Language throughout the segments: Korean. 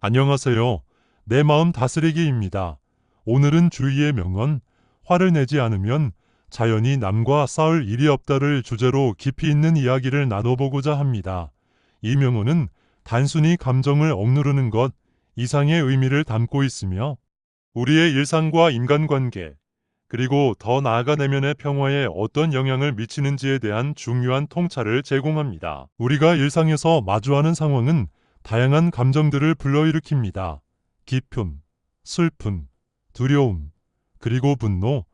안녕하세요. 내 마음 다스리기입니다. 오늘은 주의의 명언, 화를 내지 않으면 자연이 남과 싸울 일이 없다를 주제로 깊이 있는 이야기를 나눠보고자 합니다. 이 명언은 단순히 감정을 억누르는 것 이상의 의미를 담고 있으며 우리의 일상과 인간관계, 그리고 더 나아가 내면의 평화에 어떤 영향을 미치는지에 대한 중요한 통찰을 제공합니다. 우리가 일상에서 마주하는 상황은 다양한 감정들을 불러일으킵니다. 기쁨, 슬픔, 두려움, 그리고 분노.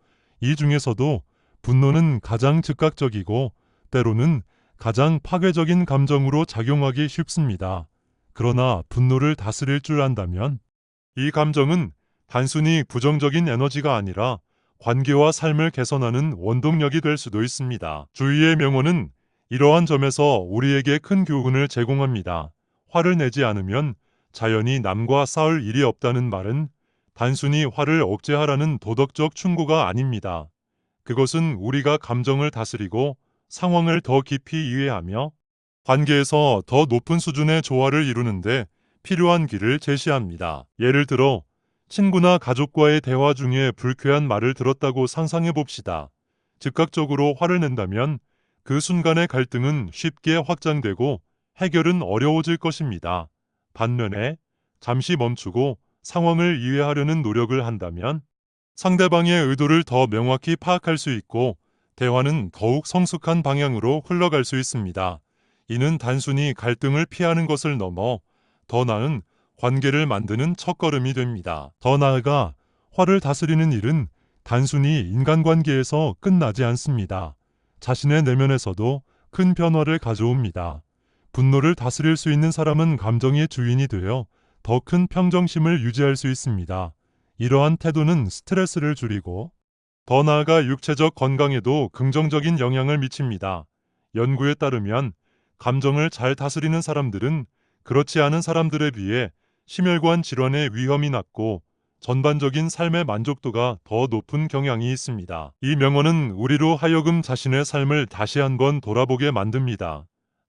이 중에서도 분노는 가장 즉각적이고 때로는 가장 파괴적인 감정으로 작용하기 쉽습니다. 그러나 분노를 다스릴 줄 안다면 이 감정은 단순히 부정적인 에너지가 아니라 관계와 삶을 개선하는 원동력이 될 수도 있습니다. 주의의 명언은 이러한 점에서 우리에게 큰 교훈을 제공합니다. 화를 내지 않으면 자연이 남과 싸울 일이 없다는 말은 단순히 화를 억제하라는 도덕적 충고가 아닙니다. 그것은 우리가 감정을 다스리고 상황을 더 깊이 이해하며 관계에서 더 높은 수준의 조화를 이루는데 필요한 길을 제시합니다. 예를 들어 친구나 가족과의 대화 중에 불쾌한 말을 들었다고 상상해 봅시다. 즉각적으로 화를 낸다면 그 순간의 갈등은 쉽게 확장되고 해결은 어려워질 것입니다. 반면에 잠시 멈추고 상황을 이해하려는 노력을 한다면 상대방의 의도를 더 명확히 파악할 수 있고 대화는 더욱 성숙한 방향으로 흘러갈 수 있습니다. 이는 단순히 갈등을 피하는 것을 넘어 더 나은 관계를 만드는 첫걸음이 됩니다. 더 나아가 화를 다스리는 일은 단순히 인간관계에서 끝나지 않습니다. 자신의 내면에서도 큰 변화를 가져옵니다. 분노를 다스릴 수 있는 사람은 감정의 주인이 되어 더 큰 평정심을 유지할 수 있습니다. 이러한 태도는 스트레스를 줄이고 더 나아가 육체적 건강에도 긍정적인 영향을 미칩니다. 연구에 따르면 감정을 잘 다스리는 사람들은 그렇지 않은 사람들에 비해 심혈관 질환의 위험이 낮고 전반적인 삶의 만족도가 더 높은 경향이 있습니다. 이 명언은 우리로 하여금 자신의 삶을 다시 한번 돌아보게 만듭니다.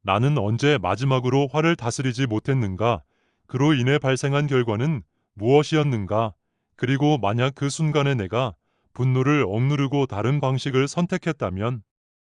나는 언제 마지막으로 화를 다스리지 못했는가? 그로 인해 발생한 결과는 무엇이었는가? 그리고 만약 그 순간에 내가 분노를 억누르고 다른 방식을 선택했다면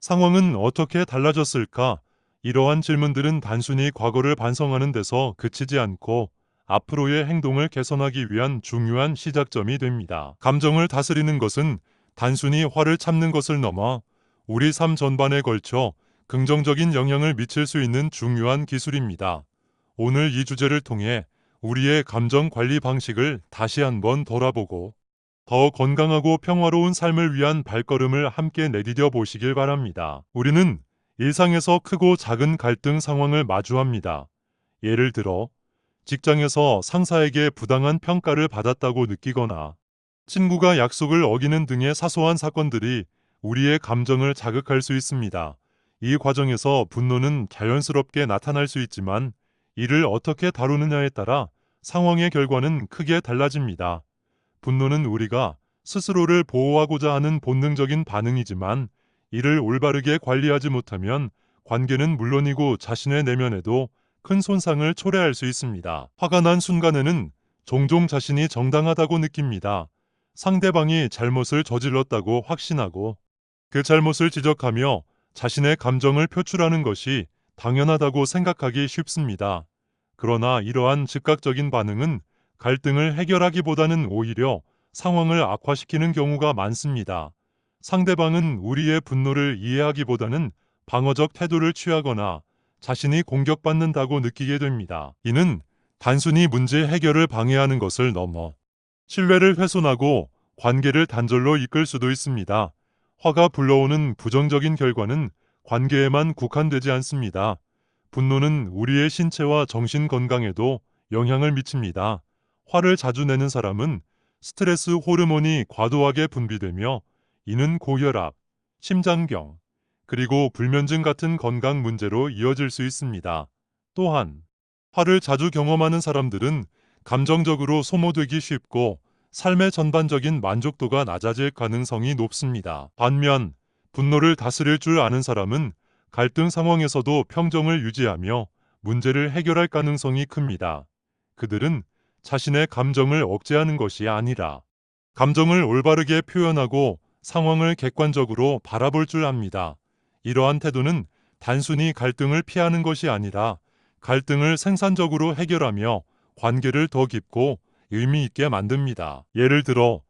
상황은 어떻게 달라졌을까? 이러한 질문들은 단순히 과거를 반성하는 데서 그치지 않고 앞으로의 행동을 개선하기 위한 중요한 시작점이 됩니다. 감정을 다스리는 것은 단순히 화를 참는 것을 넘어 우리 삶 전반에 걸쳐 긍정적인 영향을 미칠 수 있는 중요한 기술입니다. 오늘 이 주제를 통해 우리의 감정 관리 방식을 다시 한번 돌아보고 더 건강하고 평화로운 삶을 위한 발걸음을 함께 내디뎌 보시길 바랍니다. 우리는 일상에서 크고 작은 갈등 상황을 마주합니다. 예를 들어 직장에서 상사에게 부당한 평가를 받았다고 느끼거나 친구가 약속을 어기는 등의 사소한 사건들이 우리의 감정을 자극할 수 있습니다. 이 과정에서 분노는 자연스럽게 나타날 수 있지만 이를 어떻게 다루느냐에 따라 상황의 결과는 크게 달라집니다. 분노는 우리가 스스로를 보호하고자 하는 본능적인 반응이지만 이를 올바르게 관리하지 못하면 관계는 물론이고 자신의 내면에도 큰 손상을 초래할 수 있습니다. 화가 난 순간에는 종종 자신이 정당하다고 느낍니다. 상대방이 잘못을 저질렀다고 확신하고 그 잘못을 지적하며 자신의 감정을 표출하는 것이 당연하다고 생각하기 쉽습니다. 그러나 이러한 즉각적인 반응은 갈등을 해결하기보다는 오히려 상황을 악화시키는 경우가 많습니다. 상대방은 우리의 분노를 이해하기보다는 방어적 태도를 취하거나 자신이 공격받는다고 느끼게 됩니다. 이는 단순히 문제 해결을 방해하는 것을 넘어 신뢰를 훼손하고 관계를 단절로 이끌 수도 있습니다. 화가 불러오는 부정적인 결과는 관계에만 국한되지 않습니다. 분노는 우리의 신체와 정신 건강에도 영향을 미칩니다. 화를 자주 내는 사람은 스트레스 호르몬이 과도하게 분비되며 이는 고혈압, 심장병, 그리고 불면증 같은 건강 문제로 이어질 수 있습니다. 또한 화를 자주 경험하는 사람들은 감정적으로 소모되기 쉽고 삶의 전반적인 만족도가 낮아질 가능성이 높습니다. 반면 분노를 다스릴 줄 아는 사람은 갈등 상황에서도 평정을 유지하며 문제를 해결할 가능성이 큽니다. 그들은 자신의 감정을 억제하는 것이 아니라 감정을 올바르게 표현하고 상황을 객관적으로 바라볼 줄 압니다. 이러한 태도는 단순히 갈등을 피하는 것이 아니라 갈등을 생산적으로 해결하며 관계를 더 깊고 의미 있게 만듭니다. 예를 들어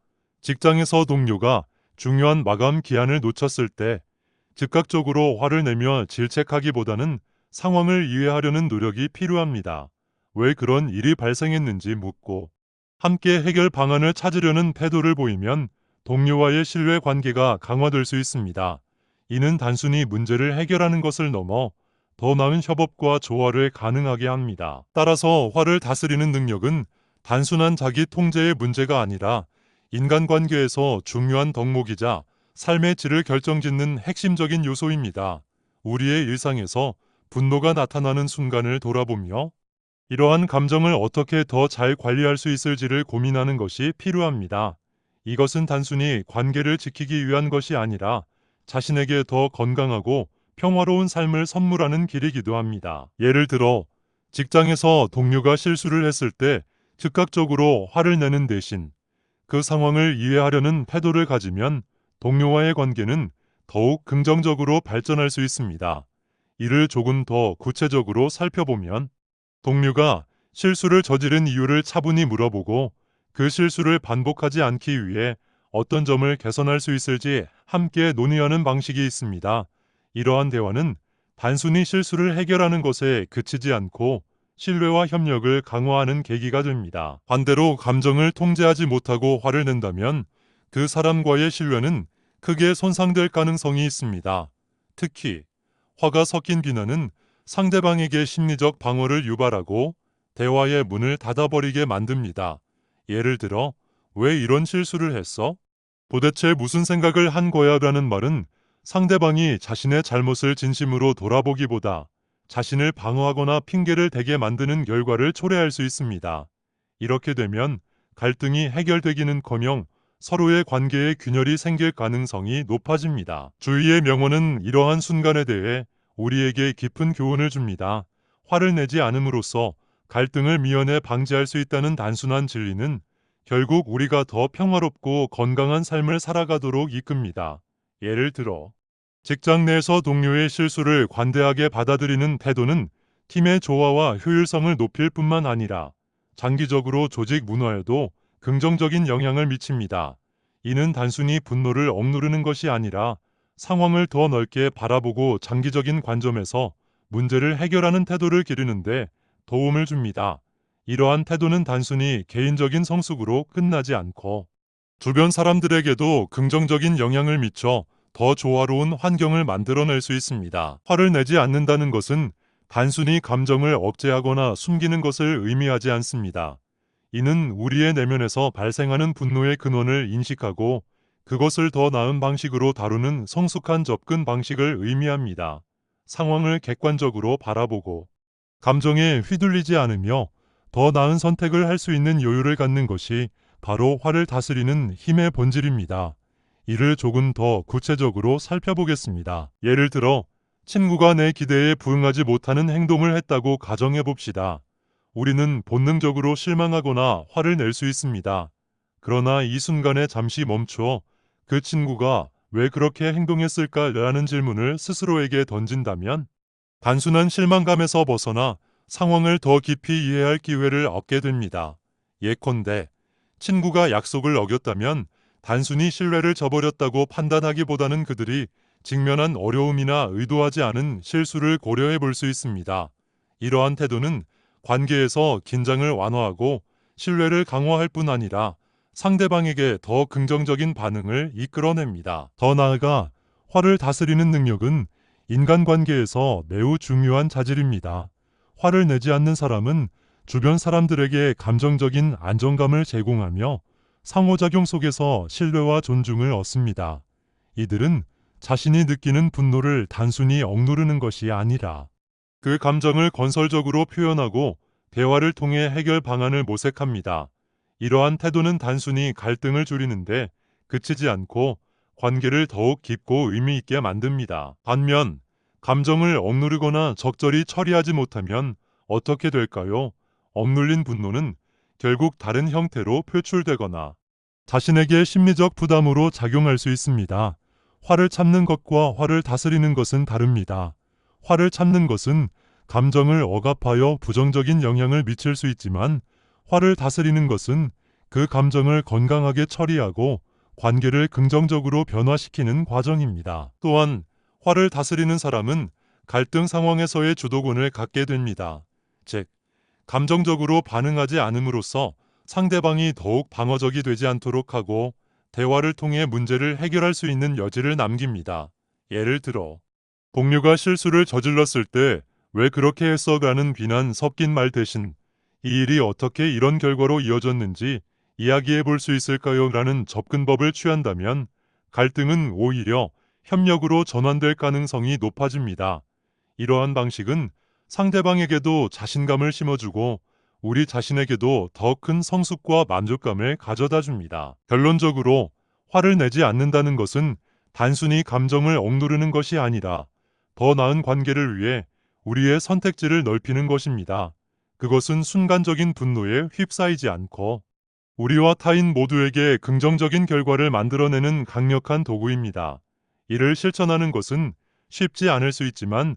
직장에서 동료가 중요한 마감 기한을 놓쳤을 때 즉각적으로 화를 내며 질책하기보다는 상황을 이해하려는 노력이 필요합니다. 왜 그런 일이 발생했는지 묻고 함께 해결 방안을 찾으려는 태도를 보이면 동료와의 신뢰 관계가 강화될 수 있습니다. 이는 단순히 문제를 해결하는 것을 넘어 더 나은 협업과 조화를 가능하게 합니다. 따라서 화를 다스리는 능력은 단순한 자기 통제의 문제가 아니라 인간관계에서 중요한 덕목이자 삶의 질을 결정짓는 핵심적인 요소입니다. 우리의 일상에서 분노가 나타나는 순간을 돌아보며 이러한 감정을 어떻게 더 잘 관리할 수 있을지를 고민하는 것이 필요합니다. 이것은 단순히 관계를 지키기 위한 것이 아니라 자신에게 더 건강하고 평화로운 삶을 선물하는 길이기도 합니다. 예를 들어 직장에서 동료가 실수를 했을 때 즉각적으로 화를 내는 대신 그 상황을 이해하려는 태도를 가지면 동료와의 관계는 더욱 긍정적으로 발전할 수 있습니다. 이를 조금 더 구체적으로 살펴보면 동료가 실수를 저지른 이유를 차분히 물어보고 그 실수를 반복하지 않기 위해 어떤 점을 개선할 수 있을지 함께 논의하는 방식이 있습니다. 이러한 대화는 단순히 실수를 해결하는 것에 그치지 않고 신뢰와 협력을 강화하는 계기가 됩니다. 반대로 감정을 통제하지 못하고 화를 낸다면 그 사람과의 신뢰는 크게 손상될 가능성이 있습니다. 특히 화가 섞인 비난은 상대방에게 심리적 방어를 유발하고 대화의 문을 닫아버리게 만듭니다. 예를 들어, 왜 이런 실수를 했어? 도대체 무슨 생각을 한 거야? 라는 말은 상대방이 자신의 잘못을 진심으로 돌아보기보다 자신을 방어하거나 핑계를 대게 만드는 결과를 초래할 수 있습니다. 이렇게 되면 갈등이 해결되기는커녕 서로의 관계에 균열이 생길 가능성이 높아집니다. 주의의 명언은 이러한 순간에 대해 우리에게 깊은 교훈을 줍니다. 화를 내지 않음으로써 갈등을 미연에 방지할 수 있다는 단순한 진리는 결국 우리가 더 평화롭고 건강한 삶을 살아가도록 이끕니다. 예를 들어 직장 내에서 동료의 실수를 관대하게 받아들이는 태도는 팀의 조화와 효율성을 높일 뿐만 아니라 장기적으로 조직 문화에도 긍정적인 영향을 미칩니다. 이는 단순히 분노를 억누르는 것이 아니라 상황을 더 넓게 바라보고 장기적인 관점에서 문제를 해결하는 태도를 기르는데 도움을 줍니다. 이러한 태도는 단순히 개인적인 성숙으로 끝나지 않고 주변 사람들에게도 긍정적인 영향을 미쳐 더 조화로운 환경을 만들어낼 수 있습니다. 화를 내지 않는다는 것은 단순히 감정을 억제하거나 숨기는 것을 의미하지 않습니다. 이는 우리의 내면에서 발생하는 분노의 근원을 인식하고 그것을 더 나은 방식으로 다루는 성숙한 접근 방식을 의미합니다. 상황을 객관적으로 바라보고 감정에 휘둘리지 않으며 더 나은 선택을 할 수 있는 여유를 갖는 것이 바로 화를 다스리는 힘의 본질입니다. 이를 조금 더 구체적으로 살펴보겠습니다. 예를 들어 친구가 내 기대에 부응하지 못하는 행동을 했다고 가정해 봅시다. 우리는 본능적으로 실망하거나 화를 낼 수 있습니다. 그러나 이 순간에 잠시 멈추어 그 친구가 왜 그렇게 행동했을까라는 질문을 스스로에게 던진다면 단순한 실망감에서 벗어나 상황을 더 깊이 이해할 기회를 얻게 됩니다. 예컨대 친구가 약속을 어겼다면 단순히 신뢰를 저버렸다고 판단하기보다는 그들이 직면한 어려움이나 의도하지 않은 실수를 고려해 볼 수 있습니다. 이러한 태도는 관계에서 긴장을 완화하고 신뢰를 강화할 뿐 아니라 상대방에게 더 긍정적인 반응을 이끌어냅니다. 더 나아가 화를 다스리는 능력은 인간관계에서 매우 중요한 자질입니다. 화를 내지 않는 사람은 주변 사람들에게 감정적인 안정감을 제공하며 상호작용 속에서 신뢰와 존중을 얻습니다. 이들은 자신이 느끼는 분노를 단순히 억누르는 것이 아니라 그 감정을 건설적으로 표현하고 대화를 통해 해결 방안을 모색합니다. 이러한 태도는 단순히 갈등을 줄이는데 그치지 않고 관계를 더욱 깊고 의미 있게 만듭니다. 반면 감정을 억누르거나 적절히 처리하지 못하면 어떻게 될까요? 억눌린 분노는 결국 다른 형태로 표출되거나 자신에게 심리적 부담으로 작용할 수 있습니다. 화를 참는 것과 화를 다스리는 것은 다릅니다. 화를 참는 것은 감정을 억압하여 부정적인 영향을 미칠 수 있지만 화를 다스리는 것은 그 감정을 건강하게 처리하고 관계를 긍정적으로 변화시키는 과정입니다. 또한 화를 다스리는 사람은 갈등 상황에서의 주도권을 갖게 됩니다. 즉, 감정적으로 반응하지 않음으로써 상대방이 더욱 방어적이 되지 않도록 하고 대화를 통해 문제를 해결할 수 있는 여지를 남깁니다. 예를 들어, 동료가 실수를 저질렀을 때 왜 그렇게 했어? 라는 비난 섞인 말 대신 이 일이 어떻게 이런 결과로 이어졌는지 이야기해 볼 수 있을까요? 라는 접근법을 취한다면 갈등은 오히려 협력으로 전환될 가능성이 높아집니다. 이러한 방식은 상대방에게도 자신감을 심어주고 우리 자신에게도 더 큰 성숙과 만족감을 가져다 줍니다. 결론적으로 화를 내지 않는다는 것은 단순히 감정을 억누르는 것이 아니라 더 나은 관계를 위해 우리의 선택지를 넓히는 것입니다. 그것은 순간적인 분노에 휩싸이지 않고 우리와 타인 모두에게 긍정적인 결과를 만들어내는 강력한 도구입니다. 이를 실천하는 것은 쉽지 않을 수 있지만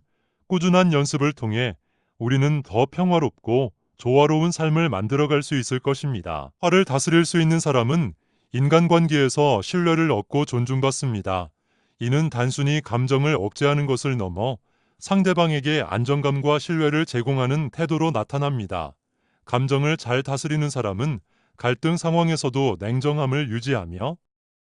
꾸준한 연습을 통해 우리는 더 평화롭고 조화로운 삶을 만들어갈 수 있을 것입니다. 화를 다스릴 수 있는 사람은 인간관계에서 신뢰를 얻고 존중받습니다. 이는 단순히 감정을 억제하는 것을 넘어 상대방에게 안정감과 신뢰를 제공하는 태도로 나타납니다. 감정을 잘 다스리는 사람은 갈등 상황에서도 냉정함을 유지하며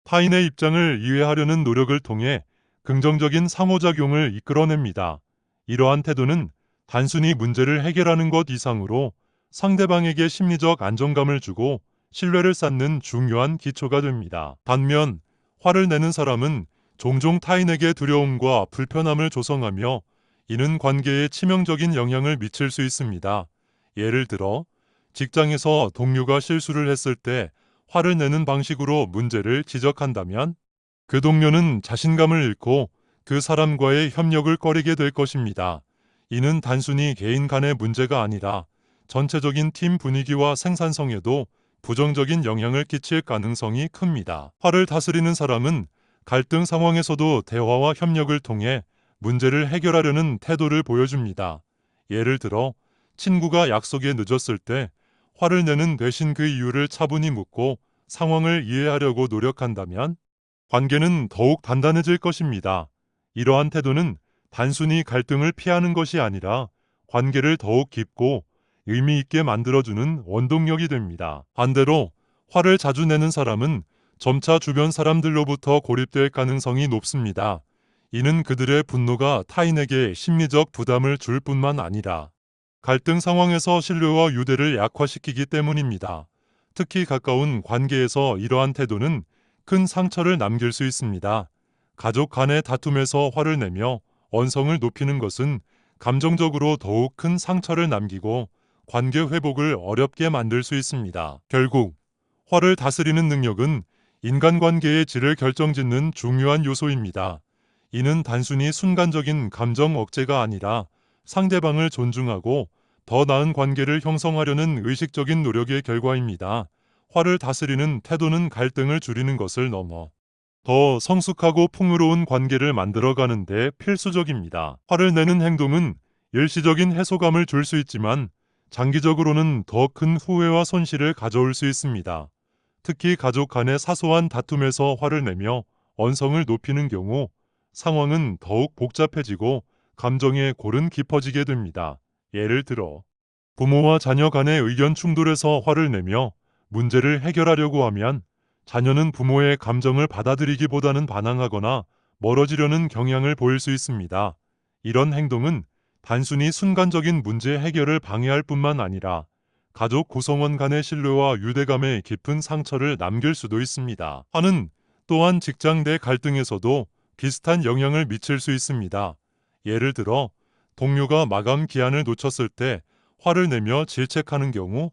타인의 입장을 이해하려는 노력을 통해 긍정적인 상호작용을 이끌어냅니다. 이러한 태도는 단순히 문제를 해결하는 것 이상으로 상대방에게 심리적 안정감을 주고 신뢰를 쌓는 중요한 기초가 됩니다. 반면 화를 내는 사람은 종종 타인에게 두려움과 불편함을 조성하며 이는 관계에 치명적인 영향을 미칠 수 있습니다. 예를 들어 직장에서 동료가 실수를 했을 때 화를 내는 방식으로 문제를 지적한다면 그 동료는 자신감을 잃고 그 사람과의 협력을 꺼리게 될 것입니다. 이는 단순히 개인 간의 문제가 아니라 전체적인 팀 분위기와 생산성에도 부정적인 영향을 끼칠 가능성이 큽니다. 화를 다스리는 사람은 갈등 상황에서도 대화와 협력을 통해 문제를 해결하려는 태도를 보여줍니다. 예를 들어 친구가 약속에 늦었을 때 화를 내는 대신 그 이유를 차분히 묻고 상황을 이해하려고 노력한다면 관계는 더욱 단단해질 것입니다. 이러한 태도는 단순히 갈등을 피하는 것이 아니라 관계를 더욱 깊고 의미 있게 만들어주는 원동력이 됩니다. 반대로 화를 자주 내는 사람은 점차 주변 사람들로부터 고립될 가능성이 높습니다. 이는 그들의 분노가 타인에게 심리적 부담을 줄 뿐만 아니라 갈등 상황에서 신뢰와 유대를 약화시키기 때문입니다. 특히 가까운 관계에서 이러한 태도는 큰 상처를 남길 수 있습니다. 가족 간의 다툼에서 화를 내며 언성을 높이는 것은 감정적으로 더욱 큰 상처를 남기고 관계 회복을 어렵게 만들 수 있습니다. 결국 화를 다스리는 능력은 인간관계의 질을 결정짓는 중요한 요소입니다. 이는 단순히 순간적인 감정 억제가 아니라 상대방을 존중하고 더 나은 관계를 형성하려는 의식적인 노력의 결과입니다. 화를 다스리는 태도는 갈등을 줄이는 것을 넘어 더 성숙하고 풍요로운 관계를 만들어가는 데 필수적입니다. 화를 내는 행동은 일시적인 해소감을 줄 수 있지만 장기적으로는 더 큰 후회와 손실을 가져올 수 있습니다. 특히 가족 간의 사소한 다툼에서 화를 내며 언성을 높이는 경우 상황은 더욱 복잡해지고 감정의 골은 깊어지게 됩니다. 예를 들어 부모와 자녀 간의 의견 충돌에서 화를 내며 문제를 해결하려고 하면 자녀는 부모의 감정을 받아들이기보다는 반항하거나 멀어지려는 경향을 보일 수 있습니다. 이런 행동은 단순히 순간적인 문제 해결을 방해할 뿐만 아니라 가족 구성원 간의 신뢰와 유대감에 깊은 상처를 남길 수도 있습니다. 화는 또한 직장 내 갈등에서도 비슷한 영향을 미칠 수 있습니다. 예를 들어 동료가 마감 기한을 놓쳤을 때 화를 내며 질책하는 경우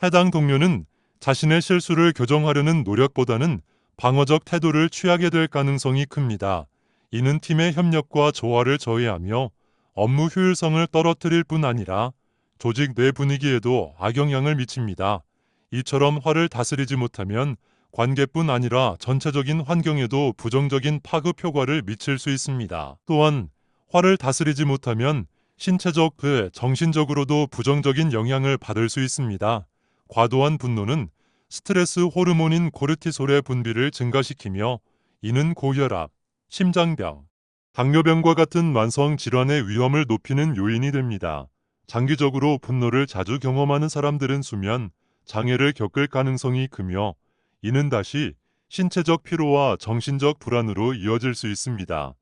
해당 동료는 자신의 실수를 교정하려는 노력보다는 방어적 태도를 취하게 될 가능성이 큽니다. 이는 팀의 협력과 조화를 저해하며 업무 효율성을 떨어뜨릴 뿐 아니라 조직 내 분위기에도 악영향을 미칩니다. 이처럼 화를 다스리지 못하면 관계뿐 아니라 전체적인 환경에도 부정적인 파급 효과를 미칠 수 있습니다. 또한 화를 다스리지 못하면 신체적, 정신적으로도 부정적인 영향을 받을 수 있습니다. 과도한 분노는 스트레스 호르몬인 코르티솔의 분비를 증가시키며 이는 고혈압, 심장병, 당뇨병과 같은 만성 질환의 위험을 높이는 요인이 됩니다. 장기적으로 분노를 자주 경험하는 사람들은 수면 장애를 겪을 가능성이 크며 이는 다시 신체적 피로와 정신적 불안으로 이어질 수 있습니다.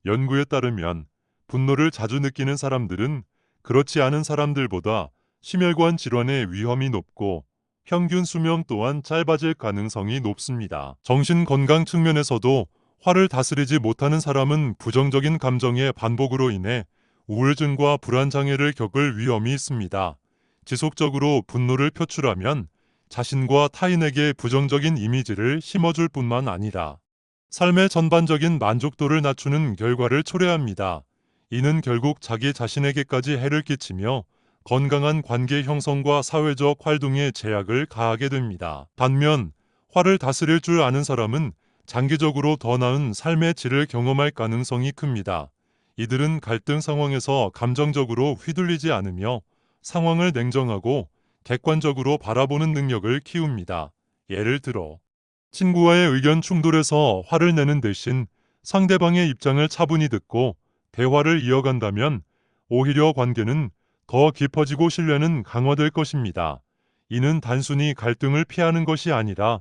연구에 따르면 분노를 자주 느끼는 사람들은 그렇지 않은 사람들보다 심혈관 질환의 위험이 높고 평균 수명 또한 짧아질 가능성이 높습니다. 정신 건강 측면에서도 화를 다스리지 못하는 사람은 부정적인 감정의 반복으로 인해 우울증과 불안 장애를 겪을 위험이 있습니다. 지속적으로 분노를 표출하면 자신과 타인에게 부정적인 이미지를 심어줄 뿐만 아니라 삶의 전반적인 만족도를 낮추는 결과를 초래합니다. 이는 결국 자기 자신에게까지 해를 끼치며 건강한 관계 형성과 사회적 활동에 제약을 가하게 됩니다. 반면 화를 다스릴 줄 아는 사람은 장기적으로 더 나은 삶의 질을 경험할 가능성이 큽니다. 이들은 갈등 상황에서 감정적으로 휘둘리지 않으며 상황을 냉정하고 객관적으로 바라보는 능력을 키웁니다. 예를 들어 친구와의 의견 충돌에서 화를 내는 대신 상대방의 입장을 차분히 듣고 대화를 이어간다면 오히려 관계는 더 깊어지고 신뢰는 강화될 것입니다. 이는 단순히 갈등을 피하는 것이 아니라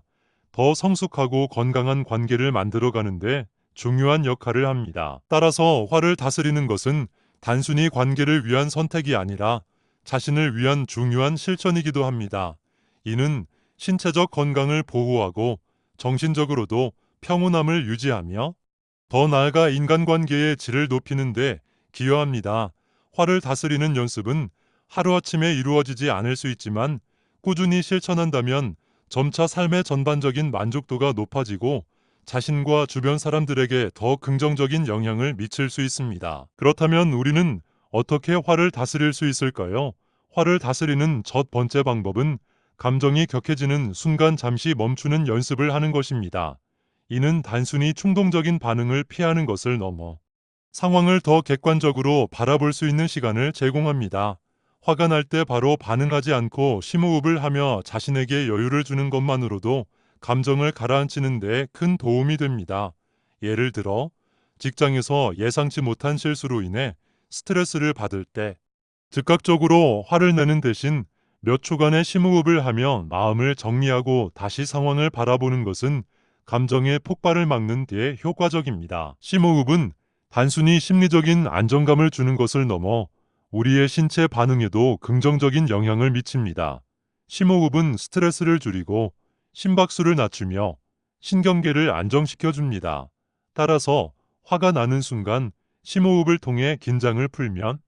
더 성숙하고 건강한 관계를 만들어가는데 중요한 역할을 합니다. 따라서 화를 다스리는 것은 단순히 관계를 위한 선택이 아니라 자신을 위한 중요한 실천이기도 합니다. 이는 신체적 건강을 보호하고 정신적으로도 평온함을 유지하며 더 나아가 인간관계의 질을 높이는 데 기여합니다. 화를 다스리는 연습은 하루아침에 이루어지지 않을 수 있지만 꾸준히 실천한다면 점차 삶의 전반적인 만족도가 높아지고 자신과 주변 사람들에게 더 긍정적인 영향을 미칠 수 있습니다. 그렇다면 우리는 어떻게 화를 다스릴 수 있을까요? 화를 다스리는 첫 번째 방법은 감정이 격해지는 순간 잠시 멈추는 연습을 하는 것입니다. 이는 단순히 충동적인 반응을 피하는 것을 넘어 상황을 더 객관적으로 바라볼 수 있는 시간을 제공합니다. 화가 날 때 바로 반응하지 않고 심호흡을 하며 자신에게 여유를 주는 것만으로도 감정을 가라앉히는 데 큰 도움이 됩니다. 예를 들어 직장에서 예상치 못한 실수로 인해 스트레스를 받을 때 즉각적으로 화를 내는 대신 몇 초간의 심호흡을 하며 마음을 정리하고 다시 상황을 바라보는 것은 감정의 폭발을 막는 데 효과적입니다. 심호흡은 단순히 심리적인 안정감을 주는 것을 넘어 우리의 신체 반응에도 긍정적인 영향을 미칩니다. 심호흡은 스트레스를 줄이고 심박수를 낮추며 신경계를 안정시켜 줍니다. 따라서 화가 나는 순간 심호흡을 통해 긴장을 풀면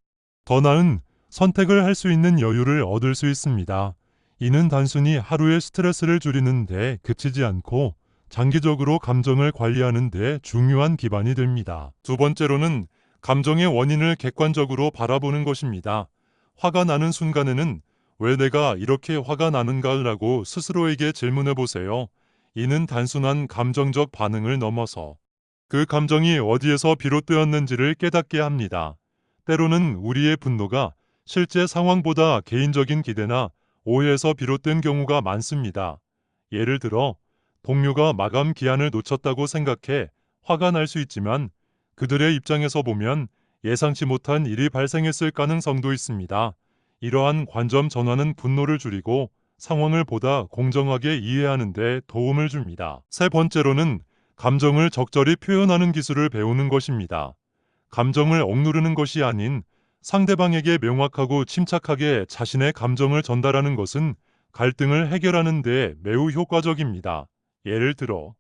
더 나은 선택을 할 수 있는 여유를 얻을 수 있습니다. 이는 단순히 하루의 스트레스를 줄이는 데 그치지 않고 장기적으로 감정을 관리하는 데 중요한 기반이 됩니다. 두 번째로는 감정의 원인을 객관적으로 바라보는 것입니다. 화가 나는 순간에는 왜 내가 이렇게 화가 나는가라고 스스로에게 질문해 보세요. 이는 단순한 감정적 반응을 넘어서 그 감정이 어디에서 비롯되었는지를 깨닫게 합니다. 때로는 우리의 분노가 실제 상황보다 개인적인 기대나 오해에서 비롯된 경우가 많습니다. 예를 들어 동료가 마감 기한을 놓쳤다고 생각해 화가 날 수 있지만 그들의 입장에서 보면 예상치 못한 일이 발생했을 가능성도 있습니다. 이러한 관점 전환은 분노를 줄이고 상황을 보다 공정하게 이해하는 데 도움을 줍니다. 세 번째로는 감정을 적절히 표현하는 기술을 배우는 것입니다. 감정을 억누르는 것이 아닌 상대방에게 명확하고 침착하게 자신의 감정을 전달하는 것은 갈등을 해결하는 데 매우 효과적입니다. 예를 들어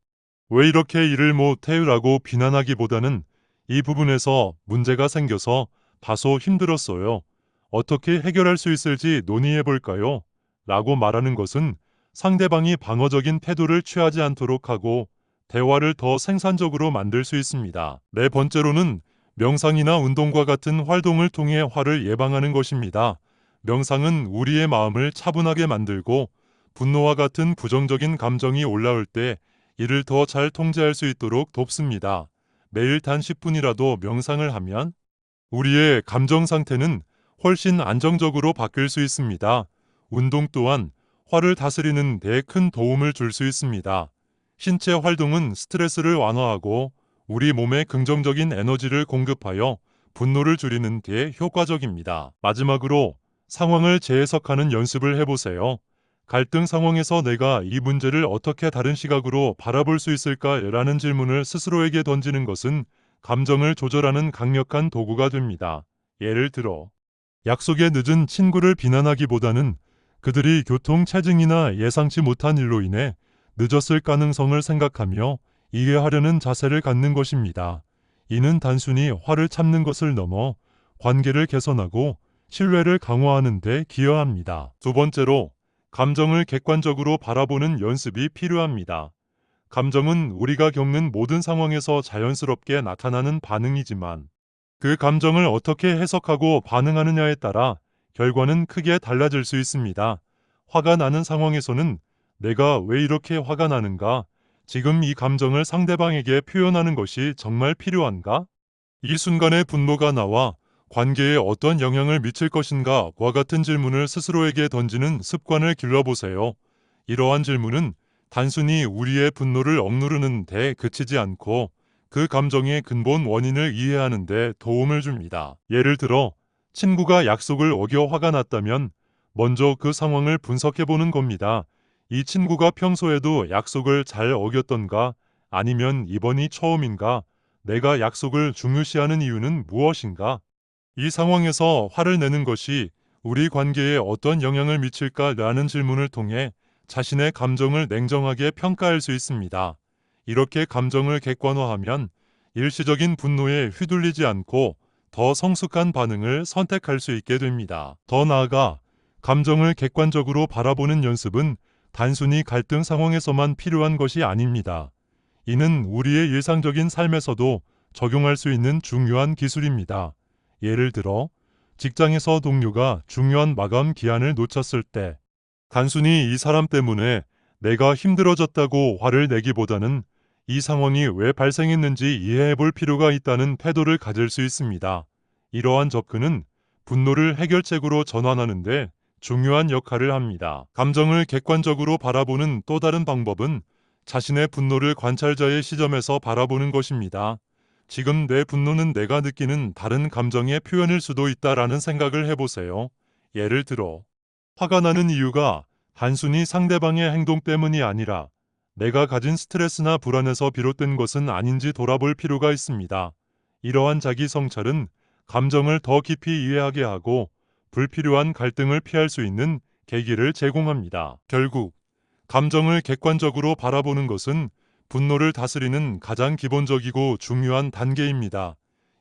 왜 이렇게 일을 못해? 라고 비난하기보다는 이 부분에서 문제가 생겨서 다소 힘들었어요. 어떻게 해결할 수 있을지 논의해 볼까요? 라고 말하는 것은 상대방이 방어적인 태도를 취하지 않도록 하고 대화를 더 생산적으로 만들 수 있습니다. 네 번째로는 명상이나 운동과 같은 활동을 통해 화를 예방하는 것입니다. 명상은 우리의 마음을 차분하게 만들고 분노와 같은 부정적인 감정이 올라올 때 이를 더 잘 통제할 수 있도록 돕습니다. 매일 단 10분이라도 명상을 하면 우리의 감정 상태는 훨씬 안정적으로 바뀔 수 있습니다. 운동 또한 화를 다스리는 데 큰 도움을 줄 수 있습니다. 신체 활동은 스트레스를 완화하고 우리 몸에 긍정적인 에너지를 공급하여 분노를 줄이는 데 효과적입니다. 마지막으로 상황을 재해석하는 연습을 해보세요. 갈등 상황에서 내가 이 문제를 어떻게 다른 시각으로 바라볼 수 있을까라는 질문을 스스로에게 던지는 것은 감정을 조절하는 강력한 도구가 됩니다. 예를 들어, 약속에 늦은 친구를 비난하기보다는 그들이 교통체증이나 예상치 못한 일로 인해 늦었을 가능성을 생각하며 이해하려는 자세를 갖는 것입니다. 이는 단순히 화를 참는 것을 넘어 관계를 개선하고 신뢰를 강화하는 데 기여합니다. 두 번째로, 감정을 객관적으로 바라보는 연습이 필요합니다. 감정은 우리가 겪는 모든 상황에서 자연스럽게 나타나는 반응이지만 그 감정을 어떻게 해석하고 반응하느냐에 따라 결과는 크게 달라질 수 있습니다. 화가 나는 상황에서는 내가 왜 이렇게 화가 나는가? 지금 이 감정을 상대방에게 표현하는 것이 정말 필요한가? 이 순간에 분노가 나와 관계에 어떤 영향을 미칠 것인가와 같은 질문을 스스로에게 던지는 습관을 길러보세요. 이러한 질문은 단순히 우리의 분노를 억누르는 데 그치지 않고 그 감정의 근본 원인을 이해하는 데 도움을 줍니다. 예를 들어, 친구가 약속을 어겨 화가 났다면 먼저 그 상황을 분석해 보는 겁니다. 이 친구가 평소에도 약속을 잘 어겼던가? 아니면 이번이 처음인가? 내가 약속을 중요시하는 이유는 무엇인가? 이 상황에서 화를 내는 것이 우리 관계에 어떤 영향을 미칠까라는 질문을 통해 자신의 감정을 냉정하게 평가할 수 있습니다. 이렇게 감정을 객관화하면 일시적인 분노에 휘둘리지 않고 더 성숙한 반응을 선택할 수 있게 됩니다. 더 나아가 감정을 객관적으로 바라보는 연습은 단순히 갈등 상황에서만 필요한 것이 아닙니다. 이는 우리의 일상적인 삶에서도 적용할 수 있는 중요한 기술입니다. 예를 들어, 직장에서 동료가 중요한 마감 기한을 놓쳤을 때 단순히 이 사람 때문에 내가 힘들어졌다고 화를 내기보다는 이 상황이 왜 발생했는지 이해해 볼 필요가 있다는 태도를 가질 수 있습니다. 이러한 접근은 분노를 해결책으로 전환하는데 중요한 역할을 합니다. 감정을 객관적으로 바라보는 또 다른 방법은 자신의 분노를 관찰자의 시점에서 바라보는 것입니다. 지금 내 분노는 내가 느끼는 다른 감정의 표현일 수도 있다라는 생각을 해보세요. 예를 들어, 화가 나는 이유가 단순히 상대방의 행동 때문이 아니라 내가 가진 스트레스나 불안에서 비롯된 것은 아닌지 돌아볼 필요가 있습니다. 이러한 자기 성찰은 감정을 더 깊이 이해하게 하고 불필요한 갈등을 피할 수 있는 계기를 제공합니다. 결국 감정을 객관적으로 바라보는 것은 분노를 다스리는 가장 기본적이고 중요한 단계입니다.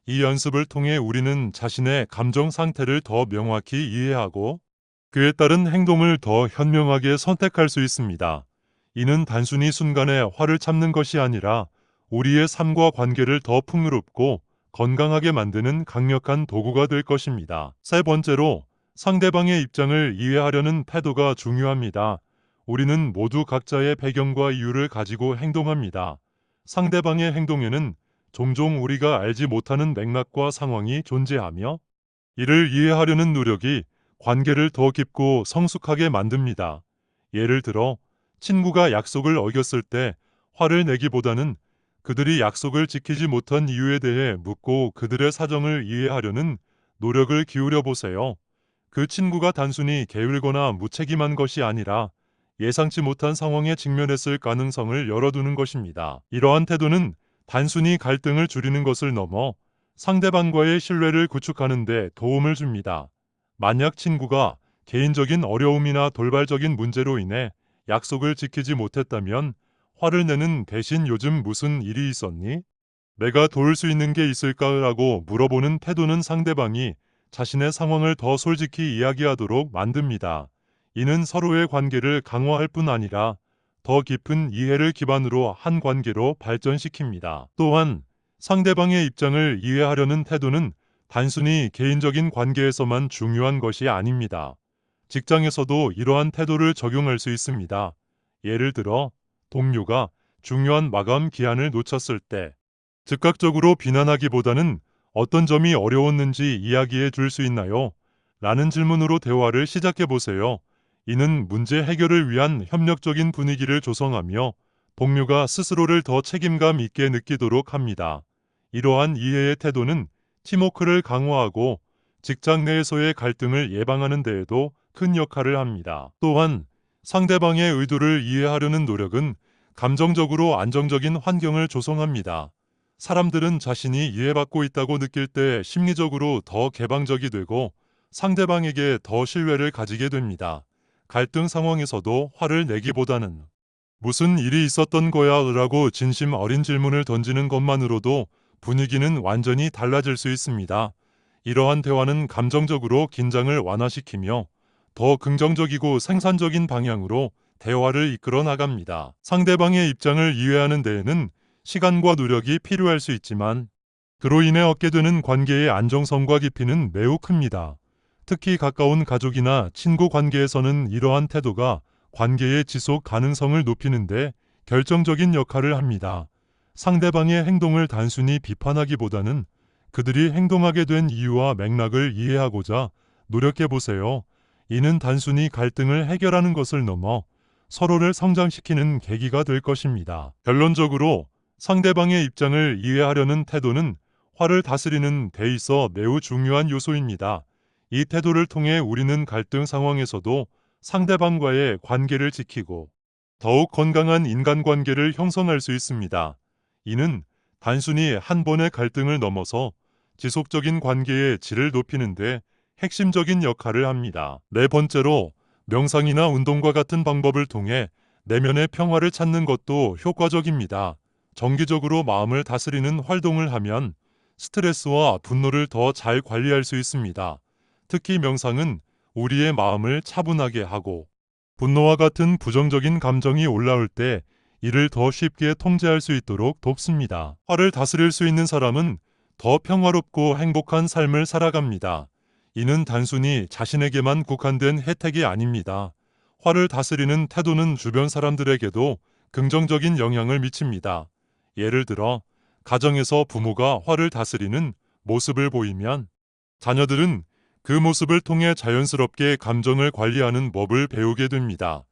이 연습을 통해 우리는 자신의 감정 상태를 더 명확히 이해하고 그에 따른 행동을 더 현명하게 선택할 수 있습니다. 이는 단순히 순간에 화를 참는 것이 아니라 우리의 삶과 관계를 더 풍요롭고 건강하게 만드는 강력한 도구가 될 것입니다. 세 번째로, 상대방의 입장을 이해하려는 태도가 중요합니다. 우리는 모두 각자의 배경과 이유를 가지고 행동합니다. 상대방의 행동에는 종종 우리가 알지 못하는 맥락과 상황이 존재하며 이를 이해하려는 노력이 관계를 더 깊고 성숙하게 만듭니다. 예를 들어, 친구가 약속을 어겼을 때 화를 내기보다는 그들이 약속을 지키지 못한 이유에 대해 묻고 그들의 사정을 이해하려는 노력을 기울여 보세요. 그 친구가 단순히 게을거나 무책임한 것이 아니라 예상치 못한 상황에 직면했을 가능성을 열어두는 것입니다. 이러한 태도는 단순히 갈등을 줄이는 것을 넘어 상대방과의 신뢰를 구축하는 데 도움을 줍니다. 만약 친구가 개인적인 어려움이나 돌발적인 문제로 인해 약속을 지키지 못했다면 화를 내는 대신 요즘 무슨 일이 있었니? 내가 도울 수 있는 게 있을까라고 물어보는 태도는 상대방이 자신의 상황을 더 솔직히 이야기하도록 만듭니다. 이는 서로의 관계를 강화할 뿐 아니라 더 깊은 이해를 기반으로 한 관계로 발전시킵니다. 또한 상대방의 입장을 이해하려는 태도는 단순히 개인적인 관계에서만 중요한 것이 아닙니다. 직장에서도 이러한 태도를 적용할 수 있습니다. 예를 들어 동료가 중요한 마감 기한을 놓쳤을 때 즉각적으로 비난하기보다는 어떤 점이 어려웠는지 이야기해 줄 수 있나요? 라는 질문으로 대화를 시작해 보세요. 이는 문제 해결을 위한 협력적인 분위기를 조성하며 동료가 스스로를 더 책임감 있게 느끼도록 합니다. 이러한 이해의 태도는 팀워크를 강화하고 직장 내에서의 갈등을 예방하는 데에도 큰 역할을 합니다. 또한 상대방의 의도를 이해하려는 노력은 감정적으로 안정적인 환경을 조성합니다. 사람들은 자신이 이해받고 있다고 느낄 때 심리적으로 더 개방적이 되고 상대방에게 더 신뢰를 가지게 됩니다. 갈등 상황에서도 화를 내기보다는 무슨 일이 있었던 거야? 라고 진심 어린 질문을 던지는 것만으로도 분위기는 완전히 달라질 수 있습니다. 이러한 대화는 감정적으로 긴장을 완화시키며 더 긍정적이고 생산적인 방향으로 대화를 이끌어 나갑니다. 상대방의 입장을 이해하는 데에는 시간과 노력이 필요할 수 있지만 그로 인해 얻게 되는 관계의 안정성과 깊이는 매우 큽니다. 특히 가까운 가족이나 친구 관계에서는 이러한 태도가 관계의 지속 가능성을 높이는데 결정적인 역할을 합니다. 상대방의 행동을 단순히 비판하기보다는 그들이 행동하게 된 이유와 맥락을 이해하고자 노력해 보세요. 이는 단순히 갈등을 해결하는 것을 넘어 서로를 성장시키는 계기가 될 것입니다. 결론적으로 상대방의 입장을 이해하려는 태도는 화를 다스리는 데 있어 매우 중요한 요소입니다. 이 태도를 통해 우리는 갈등 상황에서도 상대방과의 관계를 지키고 더욱 건강한 인간관계를 형성할 수 있습니다. 이는 단순히 한 번의 갈등을 넘어서 지속적인 관계의 질을 높이는 데 핵심적인 역할을 합니다. 네 번째로 명상이나 운동과 같은 방법을 통해 내면의 평화를 찾는 것도 효과적입니다. 정기적으로 마음을 다스리는 활동을 하면 스트레스와 분노를 더 잘 관리할 수 있습니다. 특히 명상은 우리의 마음을 차분하게 하고 분노와 같은 부정적인 감정이 올라올 때 이를 더 쉽게 통제할 수 있도록 돕습니다. 화를 다스릴 수 있는 사람은 더 평화롭고 행복한 삶을 살아갑니다. 이는 단순히 자신에게만 국한된 혜택이 아닙니다. 화를 다스리는 태도는 주변 사람들에게도 긍정적인 영향을 미칩니다. 예를 들어 가정에서 부모가 화를 다스리는 모습을 보이면 자녀들은 그 모습을 통해 자연스럽게 감정을 관리하는 법을 배우게 됩니다.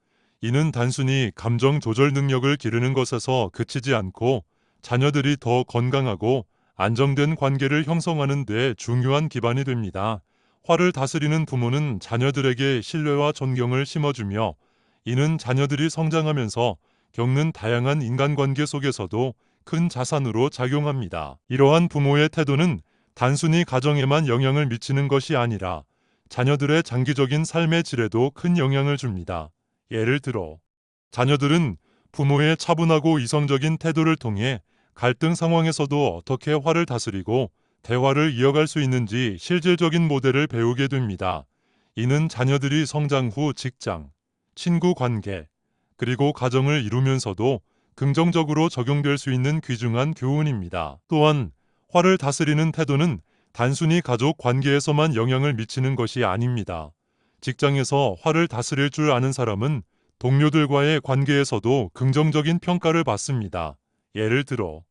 이는 단순히 감정 조절 능력을 기르는 것에서 그치지 않고 자녀들이 더 건강하고 안정된 관계를 형성하는 데 중요한 기반이 됩니다. 화를 다스리는 부모는 자녀들에게 신뢰와 존경을 심어주며 이는 자녀들이 성장하면서 겪는 다양한 인간관계 속에서도 큰 자산으로 작용합니다. 이러한 부모의 태도는 단순히 가정에만 영향을 미치는 것이 아니라 자녀들의 장기적인 삶의 질에도 큰 영향을 줍니다. 예를 들어 자녀들은 부모의 차분하고 이성적인 태도를 통해 갈등 상황에서도 어떻게 화를 다스리고 대화를 이어갈 수 있는지 실질적인 모델을 배우게 됩니다. 이는 자녀들이 성장 후 직장, 친구 관계, 그리고 가정을 이루면서도 긍정적으로 적용될 수 있는 귀중한 교훈입니다. 또한 화를 다스리는 태도는 단순히 가족 관계에서만 영향을 미치는 것이 아닙니다. 직장에서 화를 다스릴 줄 아는 사람은 동료들과의 관계에서도 긍정적인 평가를 받습니다. 예를 들어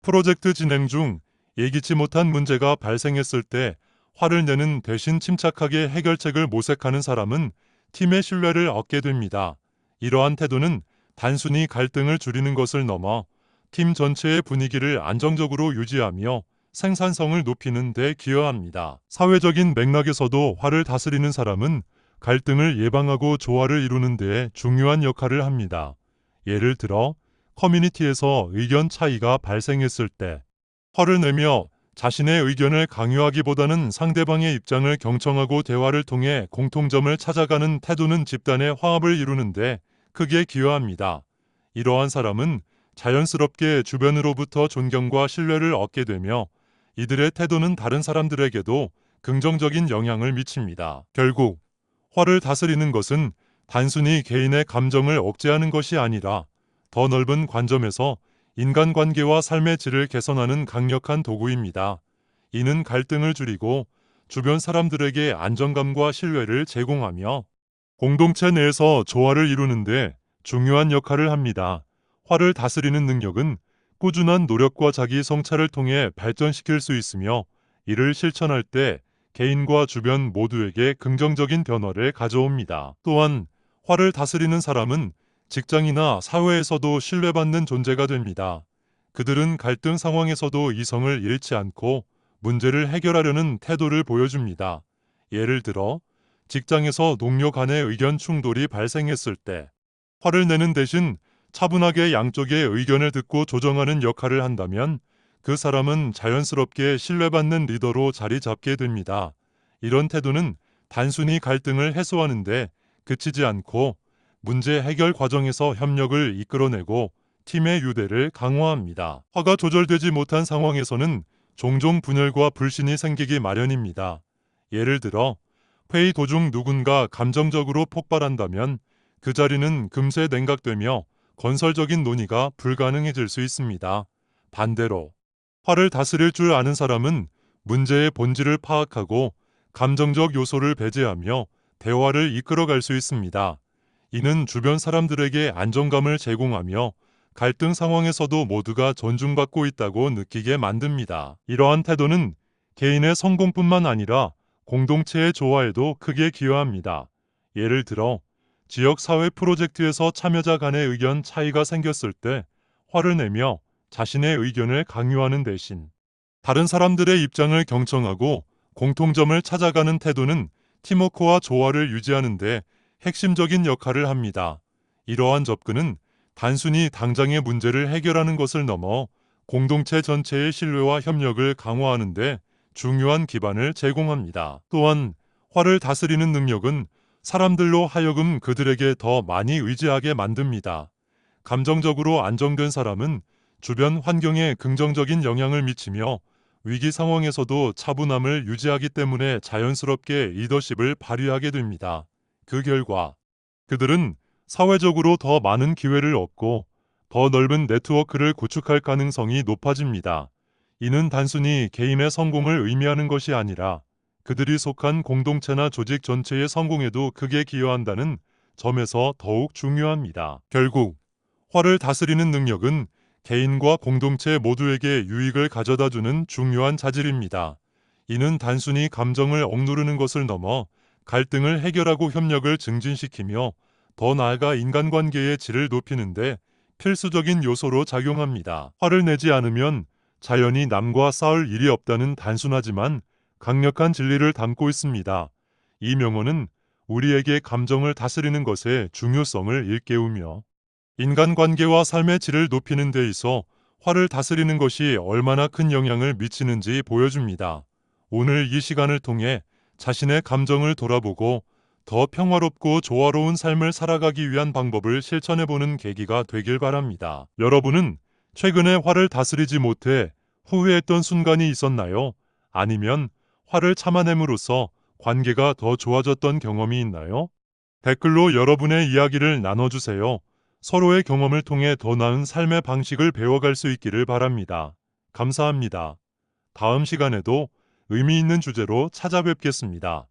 프로젝트 진행 중 예기치 못한 문제가 발생했을 때 화를 내는 대신 침착하게 해결책을 모색하는 사람은 팀의 신뢰를 얻게 됩니다. 이러한 태도는 단순히 갈등을 줄이는 것을 넘어 팀 전체의 분위기를 안정적으로 유지하며 생산성을 높이는 데 기여합니다. 사회적인 맥락에서도 화를 다스리는 사람은 갈등을 예방하고 조화를 이루는 데 중요한 역할을 합니다. 예를 들어 커뮤니티에서 의견 차이가 발생했을 때 화를 내며 자신의 의견을 강요하기보다는 상대방의 입장을 경청하고 대화를 통해 공통점을 찾아가는 태도는 집단의 화합을 이루는데 크게 기여합니다. 이러한 사람은 자연스럽게 주변으로부터 존경과 신뢰를 얻게 되며 이들의 태도는 다른 사람들에게도 긍정적인 영향을 미칩니다. 결국 화를 다스리는 것은 단순히 개인의 감정을 억제하는 것이 아니라 더 넓은 관점에서 인간관계와 삶의 질을 개선하는 강력한 도구입니다. 이는 갈등을 줄이고 주변 사람들에게 안정감과 신뢰를 제공하며 공동체 내에서 조화를 이루는데 중요한 역할을 합니다. 화를 다스리는 능력은 꾸준한 노력과 자기 성찰을 통해 발전시킬 수 있으며, 이를 실천할 때 개인과 주변 모두에게 긍정적인 변화를 가져옵니다. 또한 화를 다스리는 사람은 직장이나 사회에서도 신뢰받는 존재가 됩니다. 그들은 갈등 상황에서도 이성을 잃지 않고 문제를 해결하려는 태도를 보여줍니다. 예를 들어 직장에서 동료 간의 의견 충돌이 발생했을 때 화를 내는 대신 차분하게 양쪽의 의견을 듣고 조정하는 역할을 한다면 그 사람은 자연스럽게 신뢰받는 리더로 자리 잡게 됩니다. 이런 태도는 단순히 갈등을 해소하는데 그치지 않고 문제 해결 과정에서 협력을 이끌어내고 팀의 유대를 강화합니다. 화가 조절되지 못한 상황에서는 종종 분열과 불신이 생기기 마련입니다. 예를 들어 회의 도중 누군가 감정적으로 폭발한다면 그 자리는 금세 냉각되며 건설적인 논의가 불가능해질 수 있습니다. 반대로 화를 다스릴 줄 아는 사람은 문제의 본질을 파악하고 감정적 요소를 배제하며 대화를 이끌어갈 수 있습니다. 이는 주변 사람들에게 안정감을 제공하며 갈등 상황에서도 모두가 존중받고 있다고 느끼게 만듭니다. 이러한 태도는 개인의 성공뿐만 아니라 공동체의 조화에도 크게 기여합니다. 예를 들어 지역사회 프로젝트에서 참여자 간의 의견 차이가 생겼을 때 화를 내며 자신의 의견을 강요하는 대신 다른 사람들의 입장을 경청하고 공통점을 찾아가는 태도는 팀워크와 조화를 유지하는 데 핵심적인 역할을 합니다. 이러한 접근은 단순히 당장의 문제를 해결하는 것을 넘어 공동체 전체의 신뢰와 협력을 강화하는 데 중요한 기반을 제공합니다. 또한 화를 다스리는 능력은 사람들로 하여금 그들에게 더 많이 의지하게 만듭니다. 감정적으로 안정된 사람은 주변 환경에 긍정적인 영향을 미치며 위기 상황에서도 차분함을 유지하기 때문에 자연스럽게 리더십을 발휘하게 됩니다. 그 결과 그들은 사회적으로 더 많은 기회를 얻고 더 넓은 네트워크를 구축할 가능성이 높아집니다. 이는 단순히 개인의 성공을 의미하는 것이 아니라 그들이 속한 공동체나 조직 전체의 성공에도 크게 기여한다는 점에서 더욱 중요합니다. 결국 화를 다스리는 능력은 개인과 공동체 모두에게 유익을 가져다주는 중요한 자질입니다. 이는 단순히 감정을 억누르는 것을 넘어 갈등을 해결하고 협력을 증진시키며 더 나아가 인간관계의 질을 높이는데 필수적인 요소로 작용합니다. 화를 내지 않으면 자연히 남과 싸울 일이 없다는 단순하지만 강력한 진리를 담고 있습니다. 이 명언은 우리에게 감정을 다스리는 것의 중요성을 일깨우며 인간관계와 삶의 질을 높이는 데 있어 화를 다스리는 것이 얼마나 큰 영향을 미치는지 보여줍니다. 오늘 이 시간을 통해 자신의 감정을 돌아보고 더 평화롭고 조화로운 삶을 살아가기 위한 방법을 실천해보는 계기가 되길 바랍니다. 여러분은 최근에 화를 다스리지 못해 후회했던 순간이 있었나요? 아니면 화를 참아냄으로써 관계가 더 좋아졌던 경험이 있나요? 댓글로 여러분의 이야기를 나눠주세요. 서로의 경험을 통해 더 나은 삶의 방식을 배워갈 수 있기를 바랍니다. 감사합니다. 다음 시간에도 의미 있는 주제로 찾아뵙겠습니다.